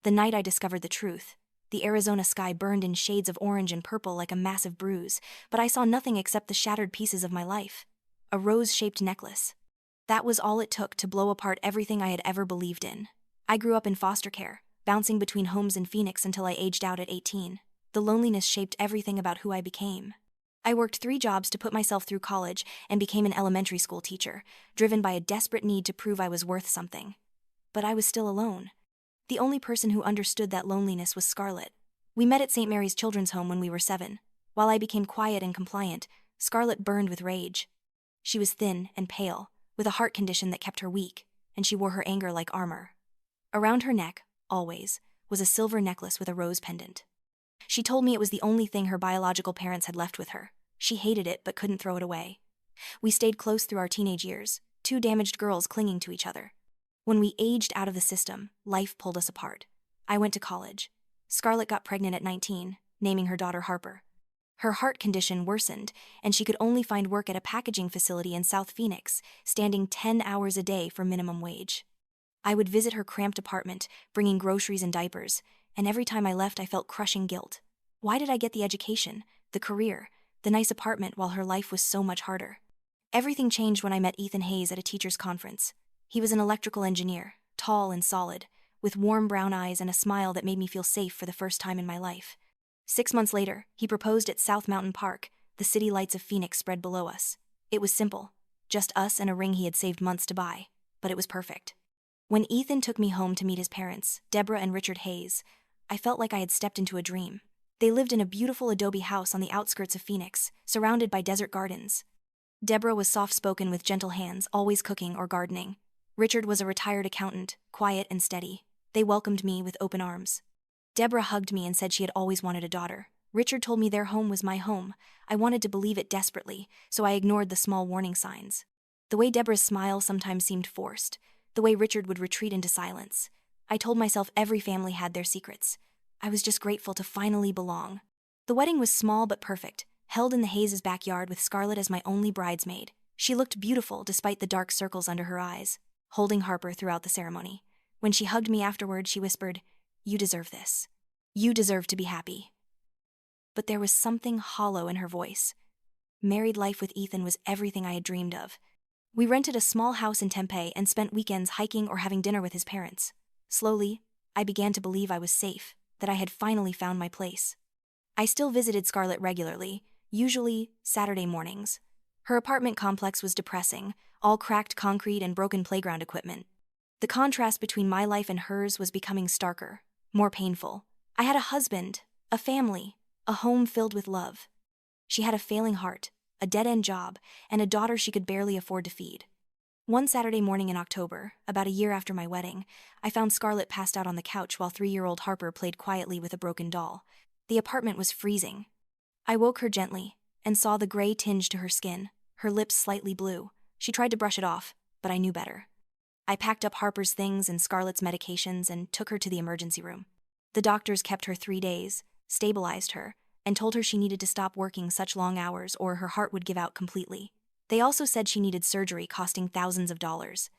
The night I discovered the truth, the Arizona sky burned in shades of orange and purple like a massive bruise, but I saw nothing except the shattered pieces of my life. A rose-shaped necklace. That was all it took to blow apart everything I had ever believed in. I grew up in foster care, bouncing between homes in Phoenix until I aged out at 18. The loneliness shaped everything about who I became. I worked 3 jobs to put myself through college and became an elementary school teacher, driven by a desperate need to prove I was worth something. But I was still alone. The only person who understood that loneliness was Scarlett. We met at St. Mary's Children's Home when we were 7. While I became quiet and compliant, Scarlett burned with rage. She was thin and pale, with a heart condition that kept her weak, and she wore her anger like armor. Around her neck, always, was a silver necklace with a rose pendant. She told me it was the only thing her biological parents had left with her. She hated it but couldn't throw it away. We stayed close through our teenage years, 2 damaged girls clinging to each other. When we aged out of the system, life pulled us apart. I went to college. Scarlett got pregnant at 19, naming her daughter Harper. Her heart condition worsened, and she could only find work at a packaging facility in South Phoenix, standing 10 hours a day for minimum wage. I would visit her cramped apartment, bringing groceries and diapers, and every time I left I felt crushing guilt. Why did I get the education, the career, the nice apartment while her life was so much harder? Everything changed when I met Ethan Hayes at a teacher's conference. He was an electrical engineer, tall and solid, with warm brown eyes and a smile that made me feel safe for the first time in my life. 6 months later, he proposed at South Mountain Park, the city lights of Phoenix spread below us. It was simple, just us and a ring he had saved months to buy, but it was perfect. When Ethan took me home to meet his parents, Deborah and Richard Hayes, I felt like I had stepped into a dream. They lived in a beautiful adobe house on the outskirts of Phoenix, surrounded by desert gardens. Deborah was soft-spoken with gentle hands, always cooking or gardening. Richard was a retired accountant, quiet and steady. They welcomed me with open arms. Deborah hugged me and said she had always wanted a daughter. Richard told me their home was my home. I wanted to believe it desperately, so I ignored the small warning signs. The way Deborah's smile sometimes seemed forced, the way Richard would retreat into silence. I told myself every family had their secrets. I was just grateful to finally belong. The wedding was small but perfect, held in the Hayes' backyard with Scarlett as my only bridesmaid. She looked beautiful despite the dark circles under her eyes, holding Harper throughout the ceremony. When she hugged me afterward, she whispered, "You deserve this. You deserve to be happy." But there was something hollow in her voice. Married life with Ethan was everything I had dreamed of. We rented a small house in Tempe and spent weekends hiking or having dinner with his parents. Slowly, I began to believe I was safe, that I had finally found my place. I still visited Scarlett regularly, usually Saturday mornings. Her apartment complex was depressing, all cracked concrete and broken playground equipment. The contrast between my life and hers was becoming starker, more painful. I had a husband, a family, a home filled with love. She had a failing heart, a dead-end job, and a daughter she could barely afford to feed. One Saturday morning in October, about a year after my wedding, I found Scarlett passed out on the couch while 3-year-old Harper played quietly with a broken doll. The apartment was freezing. I woke her gently and saw the gray tinge to her skin, her lips slightly blue. She tried to brush it off, but I knew better. I packed up Harper's things and Scarlett's medications and took her to the emergency room. The doctors kept her 3 days, stabilized her, and told her she needed to stop working such long hours or her heart would give out completely. They also said she needed surgery costing thousands of dollars.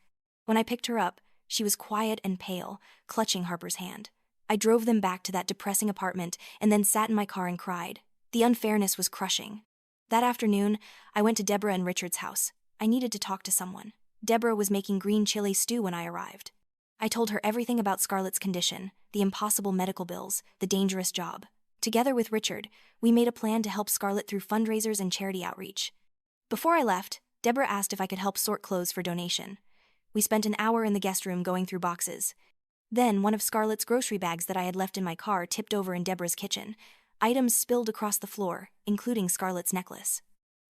When I picked her up, she was quiet and pale, clutching Harper's hand. I drove them back to that depressing apartment and then sat in my car and cried. The unfairness was crushing. That afternoon, I went to Deborah and Richard's house. I needed to talk to someone. Deborah was making green chili stew when I arrived. I told her everything about Scarlett's condition, the impossible medical bills, the dangerous job. Together with Richard, we made a plan to help Scarlett through fundraisers and charity outreach. Before I left, Deborah asked if I could help sort clothes for donation. We spent an hour in the guest room going through boxes. Then one of Scarlett's grocery bags that I had left in my car tipped over in Deborah's kitchen. Items spilled across the floor, including Scarlett's necklace.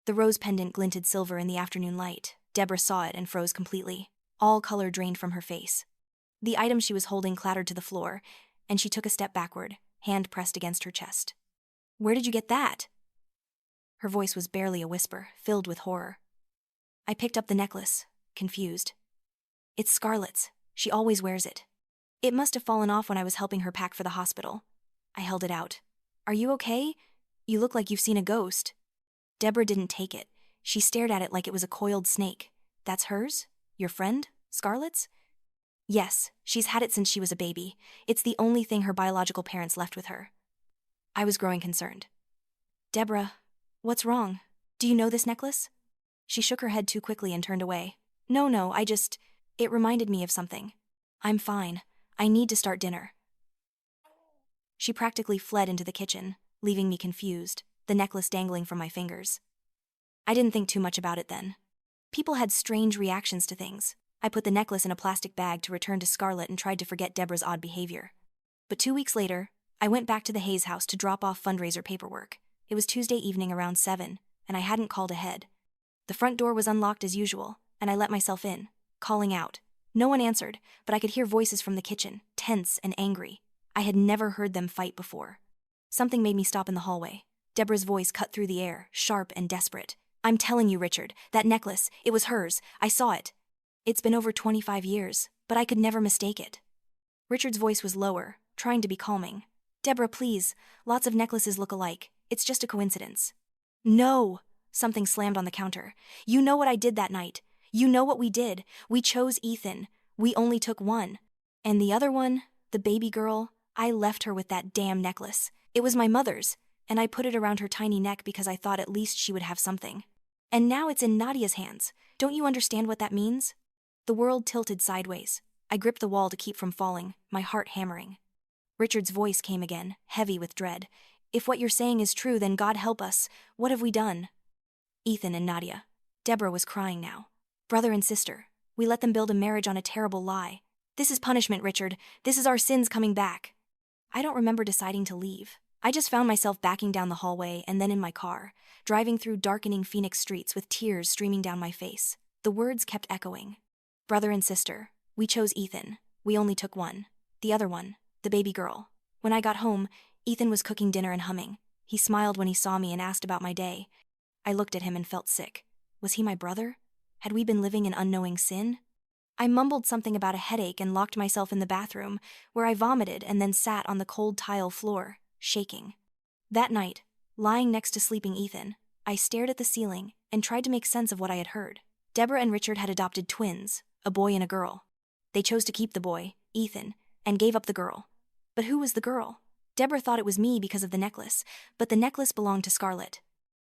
The rose pendant glinted silver in the afternoon light. Deborah saw it and froze completely. All color drained from her face. The item she was holding clattered to the floor, and she took a step backward, hand pressed against her chest. "Where did you get that?" Her voice was barely a whisper, filled with horror. I picked up the necklace, confused. "It's Scarlett's. She always wears it. It must have fallen off when I was helping her pack for the hospital." I held it out. "Are you okay? You look like you've seen a ghost." Deborah didn't take it. She stared at it like it was a coiled snake. "That's hers? Your friend? Scarlett's?" Yes, she's had it since she was a baby. It's the only thing her biological parents left with her. I was growing concerned. Deborah, what's wrong? Do you know this necklace? She shook her head too quickly and turned away. No, it reminded me of something. I'm fine. I need to start dinner. She practically fled into the kitchen, leaving me confused, the necklace dangling from my fingers. I didn't think too much about it then. People had strange reactions to things. I put the necklace in a plastic bag to return to Scarlett and tried to forget Deborah's odd behavior. But 2 weeks later, I went back to the Hayes house to drop off fundraiser paperwork. It was Tuesday evening around 7, and I hadn't called ahead. The front door was unlocked as usual, and I let myself in, calling out. No one answered, but I could hear voices from the kitchen, tense and angry. I had never heard them fight before. Something made me stop in the hallway. Deborah's voice cut through the air, sharp and desperate. I'm telling you, Richard, that necklace, it was hers. I saw it. It's been over 25 years, but I could never mistake it. Richard's voice was lower, trying to be calming. Deborah, please, lots of necklaces look alike. It's just a coincidence. No! Something slammed on the counter. You know what I did that night. You know what we did. We chose Ethan. We only took one. And the other one, the baby girl, I left her with that damn necklace. It was my mother's, and I put it around her tiny neck because I thought at least she would have something. And now it's in Nadia's hands. Don't you understand what that means? The world tilted sideways. I gripped the wall to keep from falling, my heart hammering. Richard's voice came again, heavy with dread. If what you're saying is true, then God help us. What have we done? Ethan and Nadia. Deborah was crying now. Brother and sister. We let them build a marriage on a terrible lie. This is punishment, Richard. This is our sins coming back. I don't remember deciding to leave. I just found myself backing down the hallway and then in my car, driving through darkening Phoenix streets with tears streaming down my face. The words kept echoing. Brother and sister. We chose Ethan. We only took one. The other one, the baby girl. When I got home, Ethan was cooking dinner and humming. He smiled when he saw me and asked about my day. I looked at him and felt sick. Was he my brother? Had we been living in unknowing sin? I mumbled something about a headache and locked myself in the bathroom, where I vomited and then sat on the cold tile floor, shaking. That night, lying next to sleeping Ethan, I stared at the ceiling and tried to make sense of what I had heard. Deborah and Richard had adopted twins, a boy and a girl. They chose to keep the boy, Ethan, and gave up the girl. But who was the girl? Deborah thought it was me because of the necklace, but the necklace belonged to Scarlett,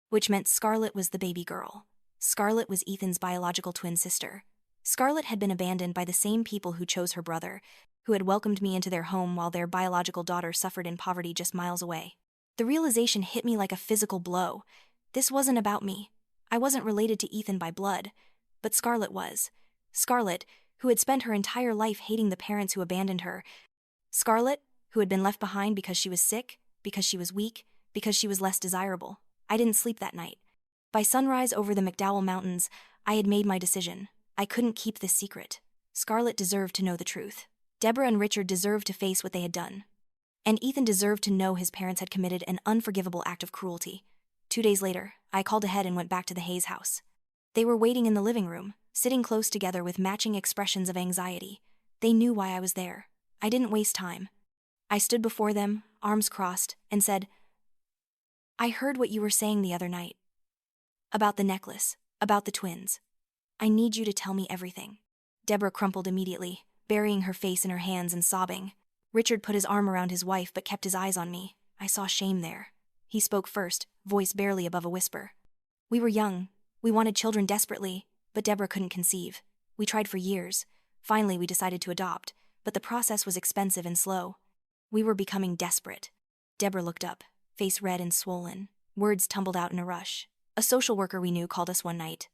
which meant Scarlett was the baby girl. Scarlett was Ethan's biological twin sister. Scarlett had been abandoned by the same people who chose her brother, who had welcomed me into their home while their biological daughter suffered in poverty just miles away. The realization hit me like a physical blow. This wasn't about me. I wasn't related to Ethan by blood, but Scarlett was. Scarlett, who had spent her entire life hating the parents who abandoned her. Scarlett, who had been left behind because she was sick, because she was weak, because she was less desirable. I didn't sleep that night. By sunrise over the McDowell Mountains, I had made my decision. I couldn't keep this secret. Scarlett deserved to know the truth. Deborah and Richard deserved to face what they had done. And Ethan deserved to know his parents had committed an unforgivable act of cruelty. 2 days later, I called ahead and went back to the Hayes house. They were waiting in the living room, sitting close together with matching expressions of anxiety. They knew why I was there. I didn't waste time. I stood before them, arms crossed, and said, I heard what you were saying the other night. About the necklace, about the twins. I need you to tell me everything. Deborah crumpled immediately, burying her face in her hands and sobbing. Richard put his arm around his wife but kept his eyes on me. I saw shame there. He spoke first, voice barely above a whisper. We were young. We wanted children desperately, but Deborah couldn't conceive. We tried for years. Finally, we decided to adopt, but the process was expensive and slow. We were becoming desperate. Deborah looked up, face red and swollen. Words tumbled out in a rush. A social worker we knew called us one night.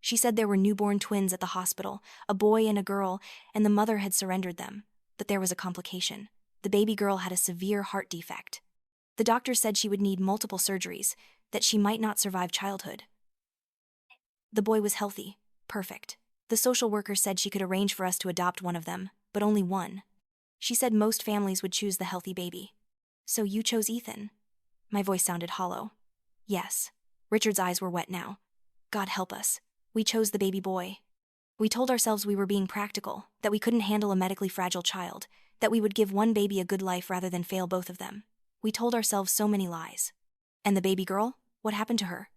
She said there were newborn twins at the hospital, a boy and a girl, and the mother had surrendered them. But there was a complication. The baby girl had a severe heart defect. The doctor said she would need multiple surgeries, that she might not survive childhood. The boy was healthy, perfect. The social worker said she could arrange for us to adopt one of them, but only one. She said most families would choose the healthy baby. So you chose Ethan? My voice sounded hollow. Yes. Richard's eyes were wet now. God help us. We chose the baby boy. We told ourselves we were being practical, that we couldn't handle a medically fragile child, that we would give one baby a good life rather than fail both of them. We told ourselves so many lies. And the baby girl? What happened to her?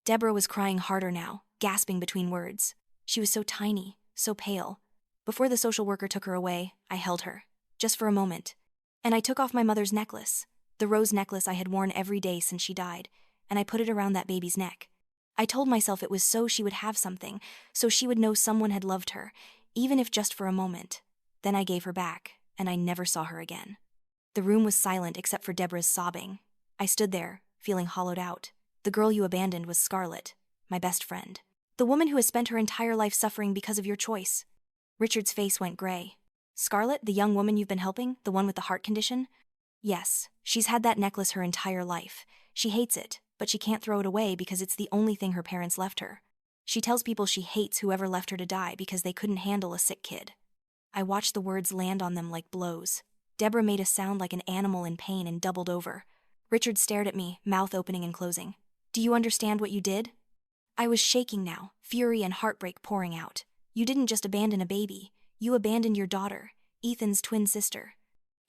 Deborah was crying harder now, gasping between words. She was so tiny, so pale. Before the social worker took her away, I held her. Just for a moment. And I took off my mother's necklace, the rose necklace I had worn every day since she died, and I put it around that baby's neck. I told myself it was so she would have something, so she would know someone had loved her, even if just for a moment. Then I gave her back, and I never saw her again. The room was silent except for Deborah's sobbing. I stood there, feeling hollowed out. The girl you abandoned was Scarlett, my best friend. The woman who has spent her entire life suffering because of your choice. Richard's face went gray. Scarlett, the young woman you've been helping, the one with the heart condition? Yes, she's had that necklace her entire life. She hates it, but she can't throw it away because it's the only thing her parents left her. She tells people she hates whoever left her to die because they couldn't handle a sick kid. I watched the words land on them like blows. Deborah made a sound like an animal in pain and doubled over. Richard stared at me, mouth opening and closing. Do you understand what you did? I was shaking now, fury and heartbreak pouring out. You didn't just abandon a baby. You abandoned your daughter, Ethan's twin sister.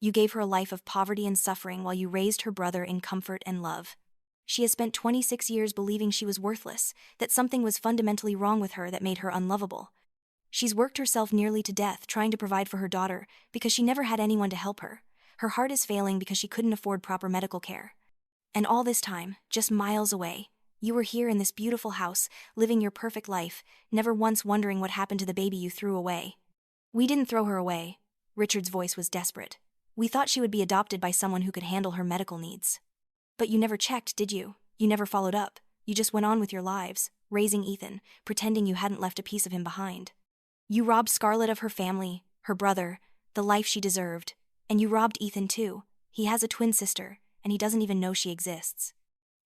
You gave her a life of poverty and suffering while you raised her brother in comfort and love. She has spent 26 years believing she was worthless, that something was fundamentally wrong with her that made her unlovable. She's worked herself nearly to death trying to provide for her daughter because she never had anyone to help her. Her heart is failing because she couldn't afford proper medical care. And all this time, just miles away, you were here in this beautiful house, living your perfect life, never once wondering what happened to the baby you threw away. We didn't throw her away. Richard's voice was desperate. We thought she would be adopted by someone who could handle her medical needs. But you never checked, did you? You never followed up. You just went on with your lives, raising Ethan, pretending you hadn't left a piece of him behind. You robbed Scarlett of her family, her brother, the life she deserved, and you robbed Ethan too. He has a twin sister, and he doesn't even know she exists.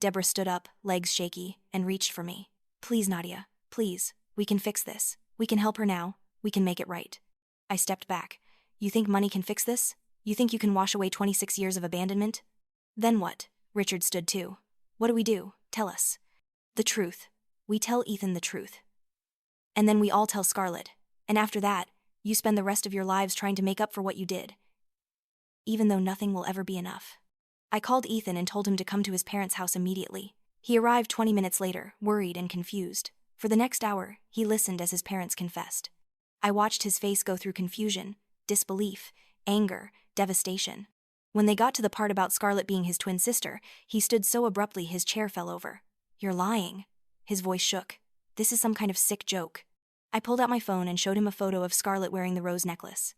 Deborah stood up, legs shaky, and reached for me. Please, Nadia, please, we can fix this. We can help her now. We can make it right. I stepped back. You think money can fix this? You think you can wash away 26 years of abandonment? Then what? Richard stood too. What do we do? Tell us. The truth. We tell Ethan the truth. And then we all tell Scarlett. And after that, you spend the rest of your lives trying to make up for what you did. Even though nothing will ever be enough. I called Ethan and told him to come to his parents' house immediately. He arrived 20 minutes later, worried and confused. For the next hour, he listened as his parents confessed. I watched his face go through confusion, disbelief, anger, devastation. When they got to the part about Scarlett being his twin sister, he stood so abruptly his chair fell over. You're lying. His voice shook. This is some kind of sick joke. I pulled out my phone and showed him a photo of Scarlett wearing the rose necklace.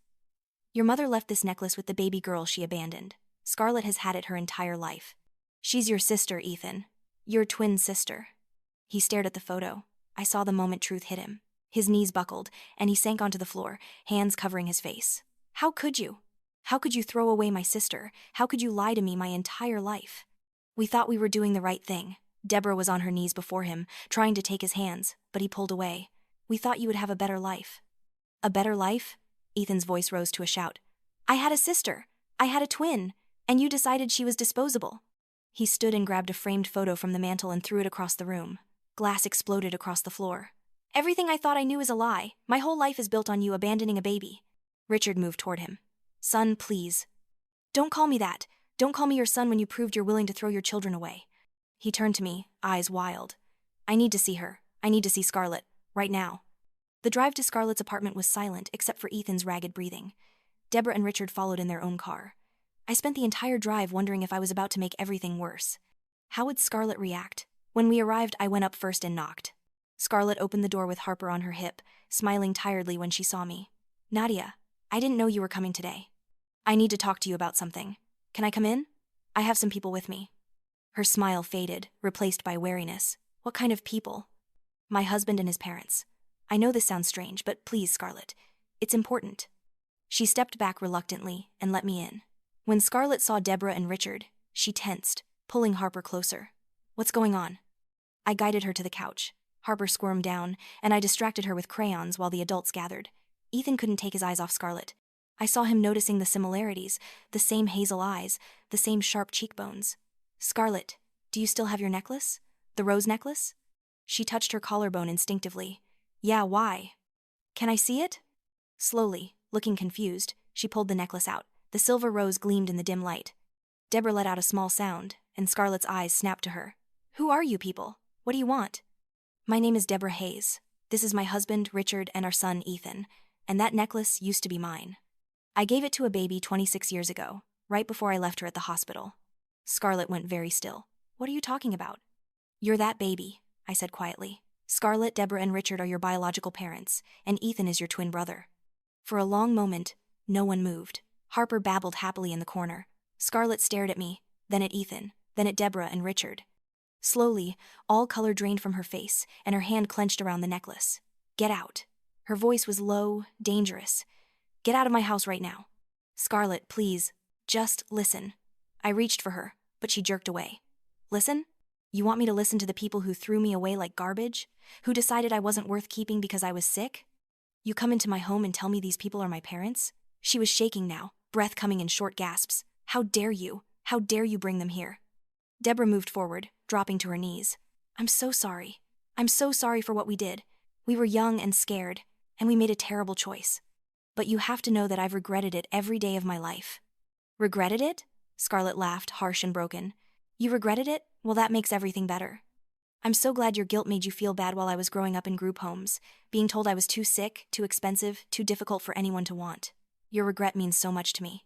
Your mother left this necklace with the baby girl she abandoned. Scarlett has had it her entire life. She's your sister, Ethan. Your twin sister. He stared at the photo. I saw the moment truth hit him. His knees buckled, and he sank onto the floor, hands covering his face. How could you? How could you throw away my sister? How could you lie to me my entire life? We thought we were doing the right thing. Deborah was on her knees before him, trying to take his hands, but he pulled away. We thought you would have a better life. A better life? Ethan's voice rose to a shout. I had a sister. I had a twin. And you decided she was disposable. He stood and grabbed a framed photo from the mantel and threw it across the room. Glass exploded across the floor. Everything I thought I knew is a lie. My whole life is built on you abandoning a baby. Richard moved toward him. Son, please. Don't call me that. Don't call me your son when you proved you're willing to throw your children away. He turned to me, eyes wild. I need to see her. I need to see Scarlett. Right now. The drive to Scarlett's apartment was silent except for Ethan's ragged breathing. Deborah and Richard followed in their own car. I spent the entire drive wondering if I was about to make everything worse. How would Scarlett react? When we arrived, I went up first and knocked. Scarlett opened the door with Harper on her hip, smiling tiredly when she saw me. Nadia, I didn't know you were coming today. I need to talk to you about something. Can I come in? I have some people with me. Her smile faded, replaced by wariness. What kind of people? My husband and his parents. I know this sounds strange, but please, Scarlett. It's important. She stepped back reluctantly and let me in. When Scarlett saw Deborah and Richard, she tensed, pulling Harper closer. What's going on? I guided her to the couch. Harper squirmed down, and I distracted her with crayons while the adults gathered. Ethan couldn't take his eyes off Scarlett. I saw him noticing the similarities, the same hazel eyes, the same sharp cheekbones. Scarlett, do you still have your necklace? The rose necklace? She touched her collarbone instinctively. Yeah, why? Can I see it? Slowly, looking confused, she pulled the necklace out. The silver rose gleamed in the dim light. Deborah let out a small sound, and Scarlett's eyes snapped to her. Who are you people? What do you want? My name is Deborah Hayes. This is my husband, Richard, and our son, Ethan. and that necklace used to be mine. I gave it to a baby 26 years ago, right before I left her at the hospital. Scarlett went very still. What are you talking about? You're that baby, I said quietly. Scarlett, Deborah, and Richard are your biological parents, and Ethan is your twin brother. For a long moment, no one moved. Harper babbled happily in the corner. Scarlett stared at me, then at Ethan, then at Deborah and Richard. Slowly, all color drained from her face, and her hand clenched around the necklace. Get out. Her voice was low, dangerous. Get out of my house right now. Scarlett, please, just listen. I reached for her, but she jerked away. Listen? You want me to listen to the people who threw me away like garbage? Who decided I wasn't worth keeping because I was sick? You come into my home and tell me these people are my parents? She was shaking now, breath coming in short gasps. How dare you? How dare you bring them here? Deborah moved forward, dropping to her knees. I'm so sorry. I'm so sorry for what we did. We were young and scared, and we made a terrible choice. But you have to know that I've regretted it every day of my life. Regretted it? Scarlett laughed, harsh and broken. You regretted it? Well, that makes everything better. I'm so glad your guilt made you feel bad while I was growing up in group homes, being told I was too sick, too expensive, too difficult for anyone to want. Your regret means so much to me.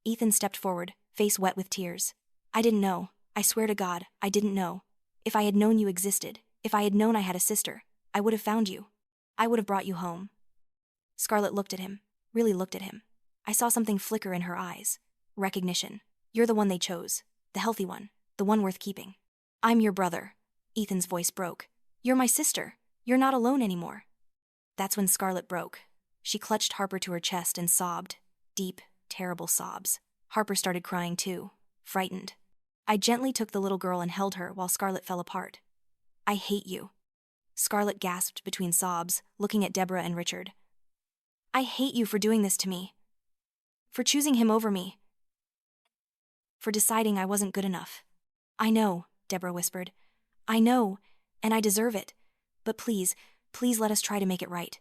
Ethan stepped forward, face wet with tears. I didn't know. I swear to God, I didn't know. If I had known you existed, if I had known I had a sister, I would have found you. I would have brought you home. Scarlett looked at him, really looked at him. I saw something flicker in her eyes. Recognition. You're the one they chose, the healthy one, the one worth keeping. I'm your brother. Ethan's voice broke. You're my sister. You're not alone anymore. That's when Scarlett broke. She clutched Harper to her chest and sobbed. Deep, terrible sobs. Harper started crying too, frightened. I gently took the little girl and held her while Scarlett fell apart. I hate you. Scarlett gasped between sobs, looking at Deborah and Richard. I hate you for doing this to me. For choosing him over me. For deciding I wasn't good enough. I know, Deborah whispered. I know, and I deserve it. But please, please let us try to make it right.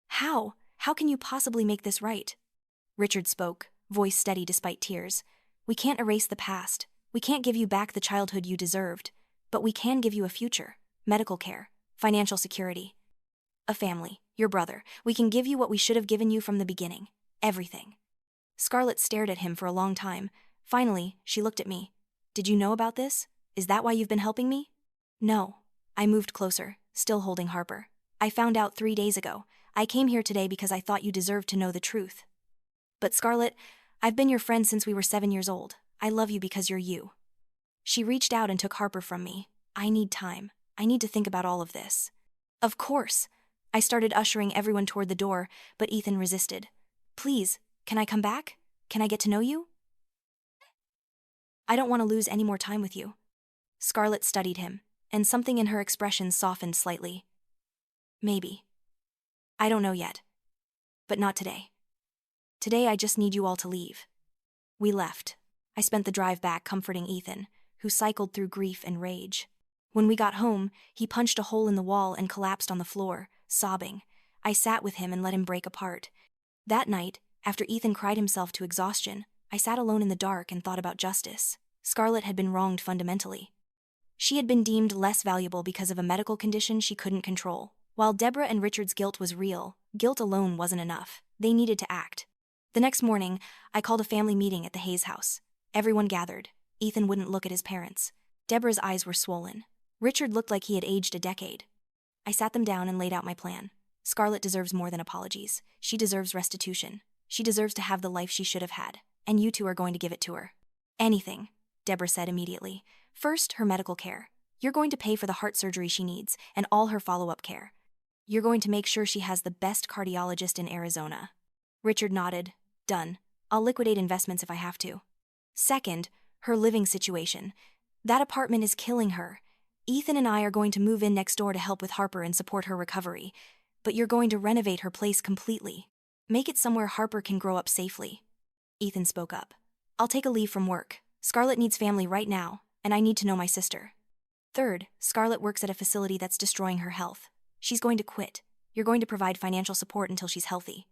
How? How can you possibly make this right? Richard spoke, voice steady despite tears. We can't erase the past. We can't give you back the childhood you deserved. But we can give you a future, medical care, financial security. A family, your brother. We can give you what we should have given you from the beginning. Everything. Scarlett stared at him for a long time. Finally, she looked at me. Did you know about this? Is that why you've been helping me? No. I moved closer, still holding Harper. I found out 3 days ago. I came here today because I thought you deserved to know the truth. But Scarlett, I've been your friend since we were 7 years old. I love you because you're you. She reached out and took Harper from me. I need time. I need to think about all of this. Of course. I started ushering everyone toward the door, but Ethan resisted. Please, can I come back? Can I get to know you? I don't want to lose any more time with you. Scarlett studied him, and something in her expression softened slightly. Maybe. I don't know yet. But not today. Today I just need you all to leave. We left. I spent the drive back comforting Ethan, who cycled through grief and rage. When we got home, he punched a hole in the wall and collapsed on the floor, sobbing. I sat with him and let him break apart. That night, after Ethan cried himself to exhaustion, I sat alone in the dark and thought about justice. Scarlett had been wronged fundamentally. She had been deemed less valuable because of a medical condition she couldn't control. While Deborah and Richard's guilt was real, guilt alone wasn't enough. They needed to act. The next morning, I called a family meeting at the Hayes house. Everyone gathered. Ethan wouldn't look at his parents. Deborah's eyes were swollen. Richard looked like he had aged a decade. I sat them down and laid out my plan. Scarlett deserves more than apologies. She deserves restitution. She deserves to have the life she should have had. And you two are going to give it to her. Anything, Deborah said immediately. First, her medical care. You're going to pay for the heart surgery she needs and all her follow-up care. You're going to make sure she has the best cardiologist in Arizona. Richard nodded. Done. I'll liquidate investments if I have to. Second, her living situation. That apartment is killing her. Ethan and I are going to move in next door to help with Harper and support her recovery. But you're going to renovate her place completely. Make it somewhere Harper can grow up safely. Ethan spoke up. I'll take a leave from work. Scarlett needs family right now, and I need to know my sister. Third, Scarlett works at a facility that's destroying her health. She's going to quit. You're going to provide financial support until she's healthy.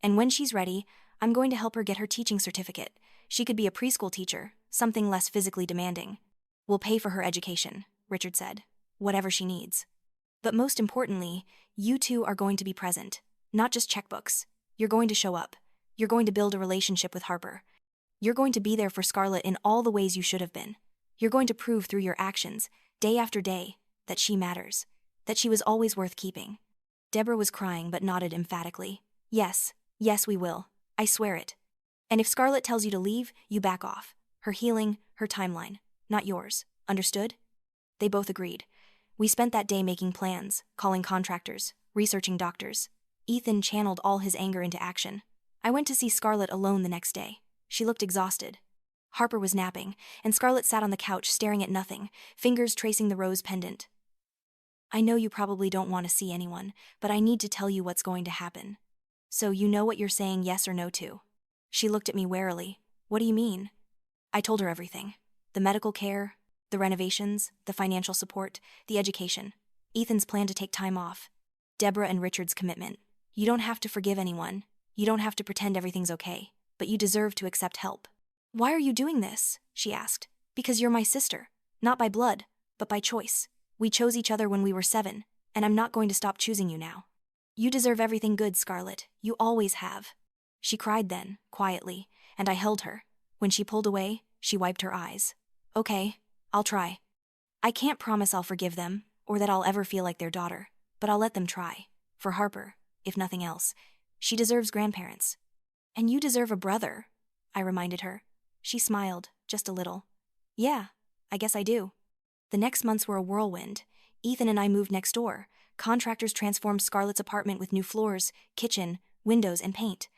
And when she's ready, I'm going to help her get her teaching certificate. She could be a preschool teacher, something less physically demanding. We'll pay for her education, Richard said. Whatever she needs. But most importantly, you two are going to be present. Not just checkbooks. You're going to show up. You're going to build a relationship with Harper. You're going to be there for Scarlett in all the ways you should have been. You're going to prove through your actions, day after day, that she matters, that she was always worth keeping. Deborah was crying but nodded emphatically. Yes, yes we will. I swear it. And if Scarlett tells you to leave, you back off. Her healing, her timeline, not yours. Understood? They both agreed. We spent that day making plans, calling contractors, researching doctors. Ethan channeled all his anger into action. I went to see Scarlett alone the next day. She looked exhausted. Harper was napping, and Scarlett sat on the couch staring at nothing, fingers tracing the rose pendant. I know you probably don't want to see anyone, but I need to tell you what's going to happen. So you know what you're saying yes or no to? She looked at me warily. What do you mean? I told her everything. The medical care, the renovations, the financial support, the education. Ethan's plan to take time off. Deborah and Richard's commitment. You don't have to forgive anyone. You don't have to pretend everything's okay, but you deserve to accept help. Why are you doing this? She asked. Because you're my sister. Not by blood, but by choice. We chose each other when we were 7, and I'm not going to stop choosing you now. You deserve everything good, Scarlett. You always have. She cried then, quietly, and I held her. When she pulled away, she wiped her eyes. Okay, I'll try. I can't promise I'll forgive them, or that I'll ever feel like their daughter, but I'll let them try. For Harper, if nothing else. She deserves grandparents. And you deserve a brother, I reminded her. She smiled, just a little. Yeah, I guess I do. The next months were a whirlwind. Ethan and I moved next door. Contractors transformed Scarlett's apartment with new floors, kitchen, windows, and paint.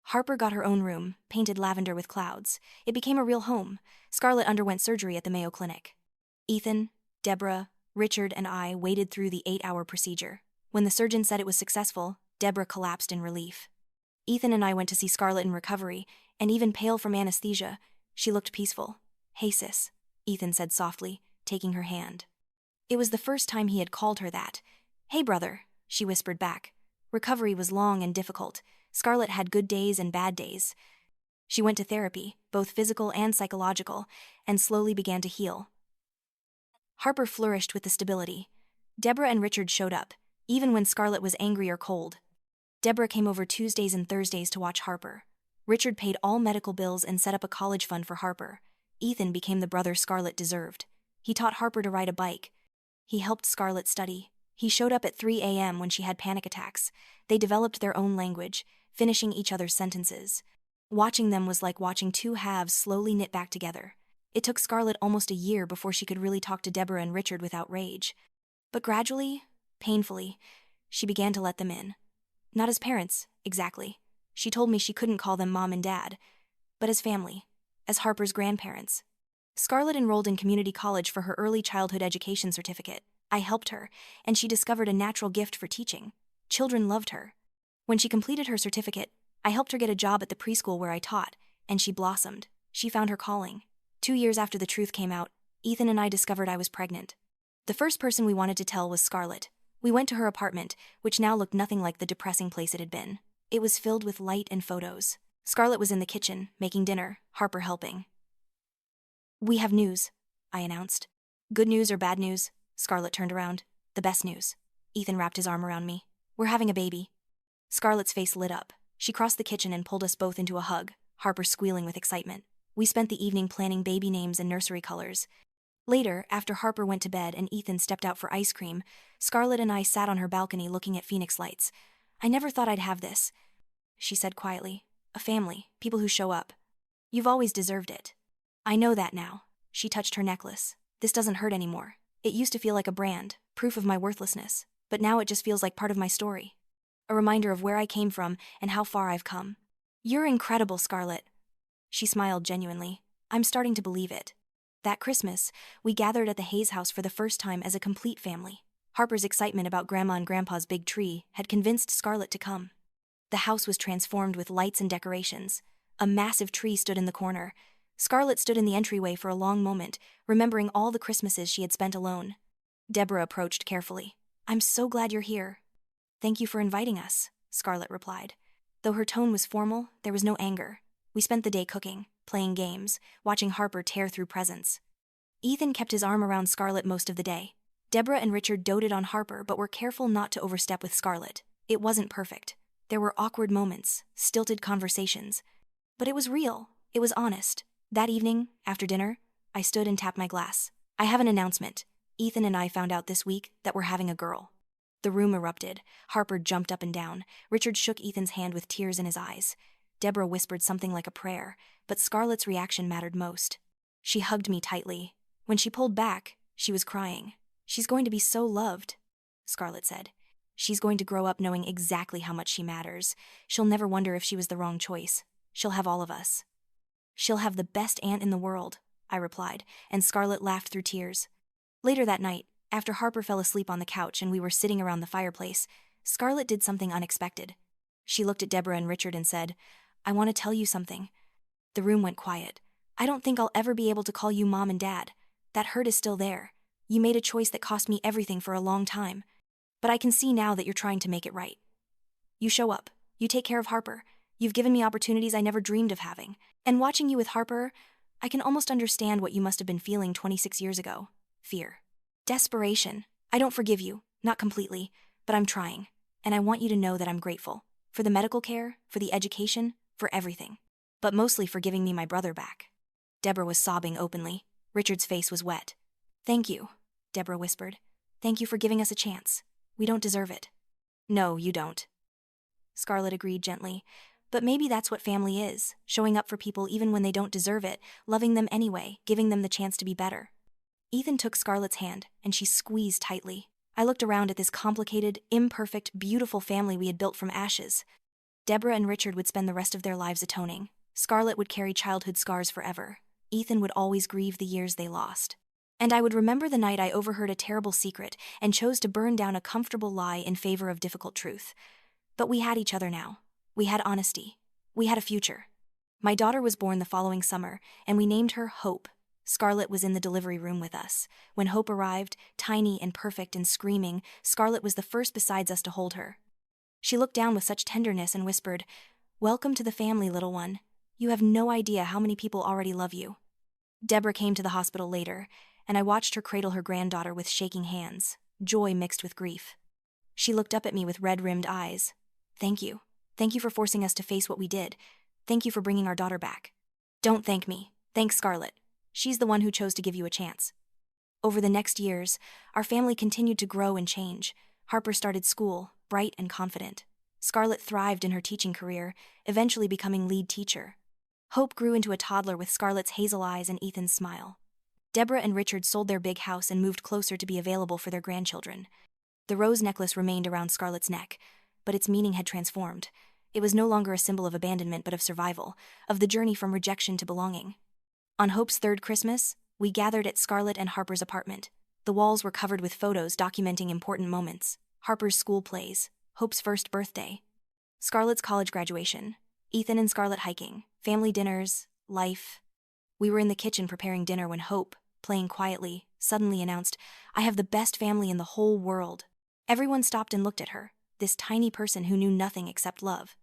Harper got her own room, painted lavender with clouds. It became a real home. Scarlett underwent surgery at the Mayo Clinic. Ethan, Deborah, Richard, and I waited through the 8-hour procedure. When the surgeon said it was successful, Deborah collapsed in relief. Ethan and I went to see Scarlett in recovery, and even pale from anesthesia, she looked peaceful. Hey sis, Ethan said softly, taking her hand. It was the first time he had called her that. Hey brother, she whispered back. Recovery was long and difficult. Scarlett had good days and bad days. She went to therapy, both physical and psychological, and slowly began to heal. Harper flourished with the stability. Deborah and Richard showed up, even when Scarlett was angry or cold. Deborah came over Tuesdays and Thursdays to watch Harper. Richard paid all medical bills and set up a college fund for Harper. Ethan became the brother Scarlett deserved. He taught Harper to ride a bike. He helped Scarlett study. He showed up at 3 a.m. when she had panic attacks. They developed their own language, finishing each other's sentences. Watching them was like watching two halves slowly knit back together. It took Scarlett almost a year before she could really talk to Deborah and Richard without rage. But gradually, painfully, she began to let them in. Not as parents, exactly. She told me she couldn't call them mom and dad, but as family, as Harper's grandparents. Scarlett enrolled in community college for her early childhood education certificate. I helped her, and she discovered a natural gift for teaching. Children loved her. When she completed her certificate, I helped her get a job at the preschool where I taught, and she blossomed. She found her calling. 2 years after the truth came out, Ethan and I discovered I was pregnant. The first person we wanted to tell was Scarlett. We went to her apartment, which now looked nothing like the depressing place it had been. It was filled with light and photos. Scarlett was in the kitchen, making dinner, Harper helping. We have news, I announced. Good news or bad news? Scarlett turned around. The best news. Ethan wrapped his arm around me. We're having a baby. Scarlett's face lit up. She crossed the kitchen and pulled us both into a hug, Harper squealing with excitement. We spent the evening planning baby names and nursery colors. Later, after Harper went to bed and Ethan stepped out for ice cream, Scarlett and I sat on her balcony looking at Phoenix lights. I never thought I'd have this, she said quietly. A family, people who show up. You've always deserved it. I know that now. She touched her necklace. This doesn't hurt anymore. It used to feel like a brand, proof of my worthlessness, but now it just feels like part of my story. A reminder of where I came from and how far I've come. You're incredible, Scarlett. She smiled genuinely. I'm starting to believe it. That Christmas, we gathered at the Hayes house for the first time as a complete family. Harper's excitement about Grandma and Grandpa's big tree had convinced Scarlett to come. The house was transformed with lights and decorations. A massive tree stood in the corner. Scarlett stood in the entryway for a long moment, remembering all the Christmases she had spent alone. Deborah approached carefully. I'm so glad you're here. Thank you for inviting us, Scarlett replied. Though her tone was formal, there was no anger. We spent the day cooking, playing games, watching Harper tear through presents. Ethan kept his arm around Scarlett most of the day. Deborah and Richard doted on Harper but were careful not to overstep with Scarlett. It wasn't perfect. There were awkward moments, stilted conversations. But it was real. It was honest. That evening, after dinner, I stood and tapped my glass. I have an announcement. Ethan and I found out this week that we're having a girl. The room erupted. Harper jumped up and down. Richard shook Ethan's hand with tears in his eyes. Deborah whispered something like a prayer, but Scarlett's reaction mattered most. She hugged me tightly. When she pulled back, she was crying. "She's going to be so loved," Scarlett said. "She's going to grow up knowing exactly how much she matters. She'll never wonder if she was the wrong choice. She'll have all of us." "She'll have the best aunt in the world," I replied, and Scarlett laughed through tears. Later that night, after Harper fell asleep on the couch and we were sitting around the fireplace, Scarlett did something unexpected. She looked at Deborah and Richard and said, "I want to tell you something." The room went quiet. "I don't think I'll ever be able to call you Mom and Dad. That hurt is still there. You made a choice that cost me everything for a long time. But I can see now that you're trying to make it right. You show up. You take care of Harper. You've given me opportunities I never dreamed of having. And watching you with Harper, I can almost understand what you must have been feeling 26 years ago. Fear. Desperation. I don't forgive you, not completely, but I'm trying. And I want you to know that I'm grateful. For the medical care, for the education, for everything. But mostly for giving me my brother back." Deborah was sobbing openly. Richard's face was wet. "Thank you," Deborah whispered. "Thank you for giving us a chance. We don't deserve it." "No, you don't," Scarlett agreed gently. "But maybe that's what family is, showing up for people even when they don't deserve it, loving them anyway, giving them the chance to be better." Ethan took Scarlett's hand, and she squeezed tightly. I looked around at this complicated, imperfect, beautiful family we had built from ashes. Deborah and Richard would spend the rest of their lives atoning. Scarlett would carry childhood scars forever. Ethan would always grieve the years they lost. And I would remember the night I overheard a terrible secret and chose to burn down a comfortable lie in favor of difficult truth. But we had each other now. We had honesty. We had a future. My daughter was born the following summer, and we named her Hope. Scarlett was in the delivery room with us. When Hope arrived, tiny and perfect and screaming, Scarlett was the first besides us to hold her. She looked down with such tenderness and whispered, "Welcome to the family, little one. You have no idea how many people already love you." Deborah came to the hospital later, and I watched her cradle her granddaughter with shaking hands, joy mixed with grief. She looked up at me with red-rimmed eyes. "Thank you. Thank you for forcing us to face what we did. Thank you for bringing our daughter back." "Don't thank me. Thank Scarlett. She's the one who chose to give you a chance." Over the next years, our family continued to grow and change. Harper started school, bright and confident. Scarlett thrived in her teaching career, eventually becoming lead teacher. Hope grew into a toddler with Scarlett's hazel eyes and Ethan's smile. Deborah and Richard sold their big house and moved closer to be available for their grandchildren. The rose necklace remained around Scarlett's neck, but its meaning had transformed. It was no longer a symbol of abandonment but of survival, of the journey from rejection to belonging. On Hope's third Christmas, we gathered at Scarlett and Harper's apartment. The walls were covered with photos documenting important moments: Harper's school plays, Hope's first birthday, Scarlett's college graduation, Ethan and Scarlett hiking, family dinners, life. We were in the kitchen preparing dinner when Hope, playing quietly, suddenly announced, "I have the best family in the whole world." Everyone stopped and looked at her, this tiny person who knew nothing except love.